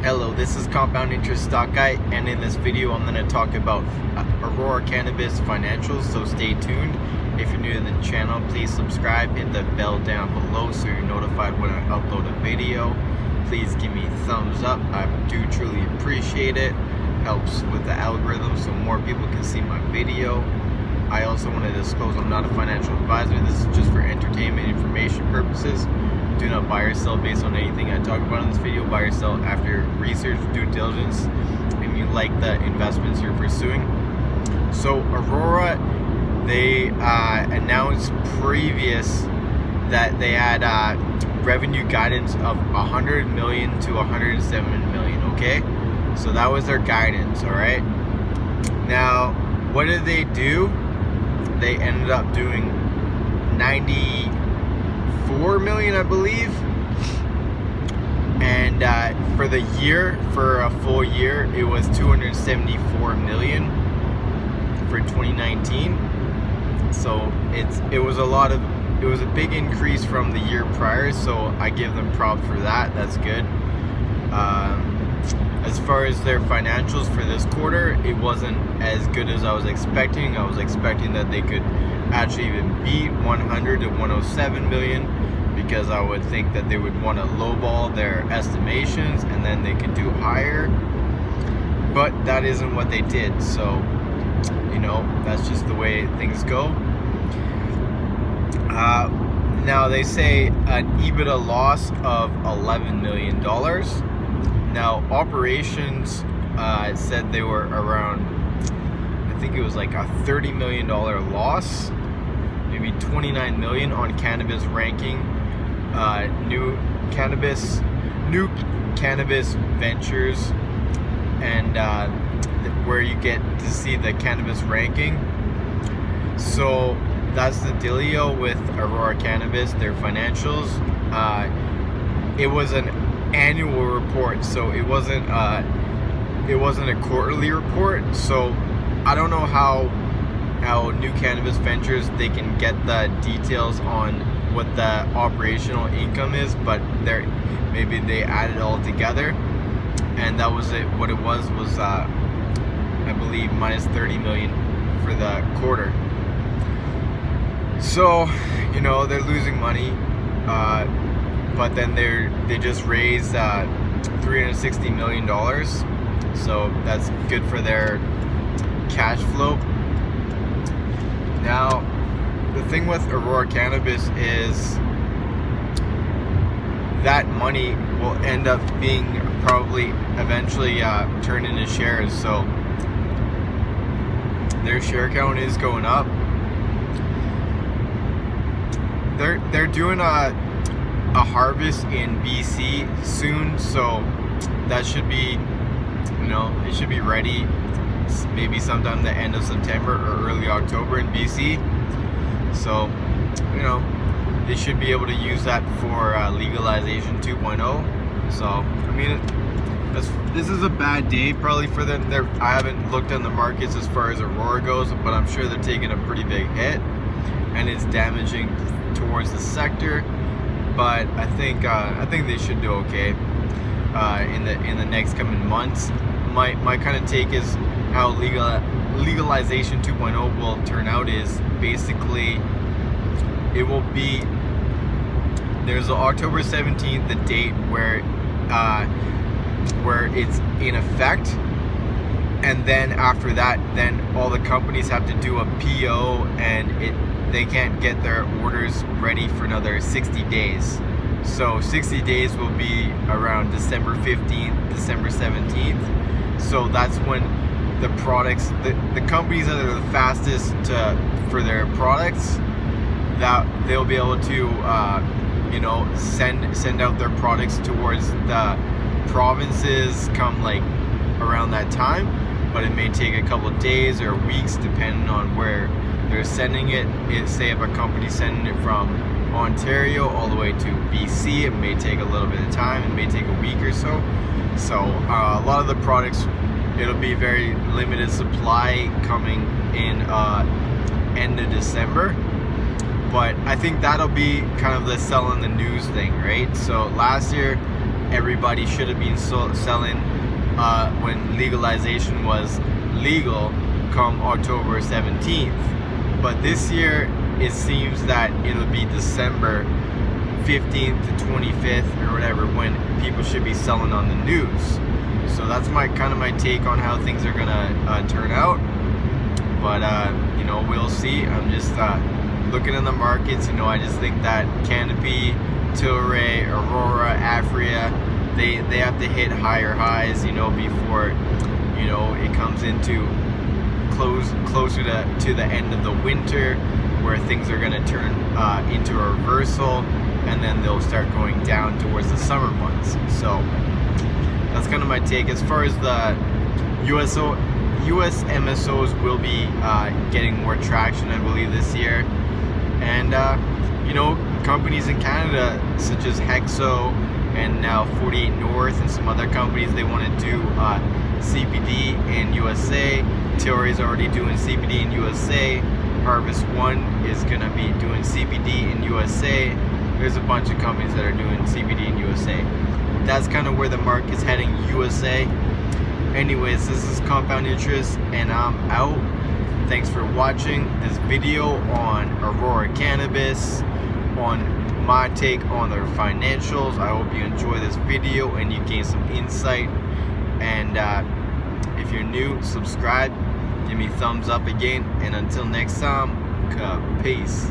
Hello, this is Compound Interest Stock Guy, and in this video I'm going to talk about Aurora Cannabis Financials, so stay tuned. If you're new to the channel, please subscribe, hit the bell down below so you're notified when I upload a video. Please give me a thumbs up, I do truly appreciate it. Helps with the algorithm so more people can see my video. I also want to disclose I'm not a financial advisor, this is just for entertainment information purposes. Do not buy or sell based on anything I talk about in this video. Buy or sell after research, due diligence, and you like the investments you're pursuing. So Aurora, they announced previous that they had revenue guidance of 100 million to 107 million, okay? So that was their guidance, all right? Now, what did they do? They ended up doing 94 million, I believe, and for the year, for a full year, it was 274 million for 2019. So it was a big increase from the year prior, so I give them props for that. That's good. As far as their financials for this quarter, it wasn't as good as I was expecting. I was expecting that they could actually even beat 100 to 107 million, because I would think that they would want to lowball their estimations and then they could do higher, but that isn't what they did. So you know, that's just the way things go. Now they say an EBITDA loss of $11 million. Now operations said they were around, I think it was like a $30 million loss, maybe 29 million on cannabis ranking, new cannabis ventures, and where you get to see the cannabis ranking. So that's the dealio with Aurora Cannabis, their financials. It was an annual report, so it wasn't a quarterly report. So I don't know how new cannabis ventures, they can get the details on what the operational income is, but maybe they added it all together, and that was it. What it was I believe minus 30 million for the quarter. So you know, they're losing money, but then they just raised $360 million, so that's good for their cash flow. Now the thing with Aurora Cannabis is that money will end up being probably eventually turned into shares, so their share count is going up. They're doing a harvest in BC soon, so that should be, you know, it should be ready maybe sometime the end of September or early October in BC. So you know, they should be able to use that for legalization 2.0. So I mean, this is a bad day probably for them. I haven't looked on the markets as far as Aurora goes, but I'm sure they're taking a pretty big hit, and it's damaging towards the sector. But I think they should do okay in the next coming months. My kind of take is how legalization 2.0 will turn out is basically it will be, there's October 17th, the date where it's in effect, and then after that, then all the companies have to do a PO, and they can't get their orders ready for another 60 days. So 60 days will be around December 15th, December 17th. So that's when the products, the companies that are the fastest for their products, that they'll be able to you know, send out their products towards the provinces come like around that time. But it may take a couple of days or weeks depending on where they're sending it. Say if a company's sending it from Ontario all the way to BC, it may take a little bit of time. It may take a week or so. So a lot of the products, it'll be very limited supply coming in end of December. But I think that'll be kind of the selling the news thing, right? So last year everybody should have been selling when legalization was legal come October 17th. But this year it seems that it'll be December 15th to 25th or whatever when people should be selling on the news. So that's my take on how things are gonna turn out. But you know, we'll see. I'm just looking in the markets. You know, I just think that Canopy, Tilray, Aurora, Afria, they have to hit higher highs, you know, before, you know, it comes into closer to the end of the winter, where things are going to turn into a reversal, and then they'll start going down towards the summer months. So that's kind of my take. As far as the US MSOs will be getting more traction, I believe, this year. And you know, companies in Canada such as Hexo and now 48 North and some other companies, they want to do CBD in USA. Tilray's already doing CBD in USA. Harvest One is going to be doing CBD in USA. There's a bunch of companies that are doing CBD in USA. That's kind of where the market's heading, USA. Anyways, this is Compound Interest, and I'm out. Thanks for watching this video on Aurora Cannabis, on my take on their financials. I hope you enjoy this video and you gain some insight. And if you're new, subscribe, give me thumbs up again, and until next time, peace.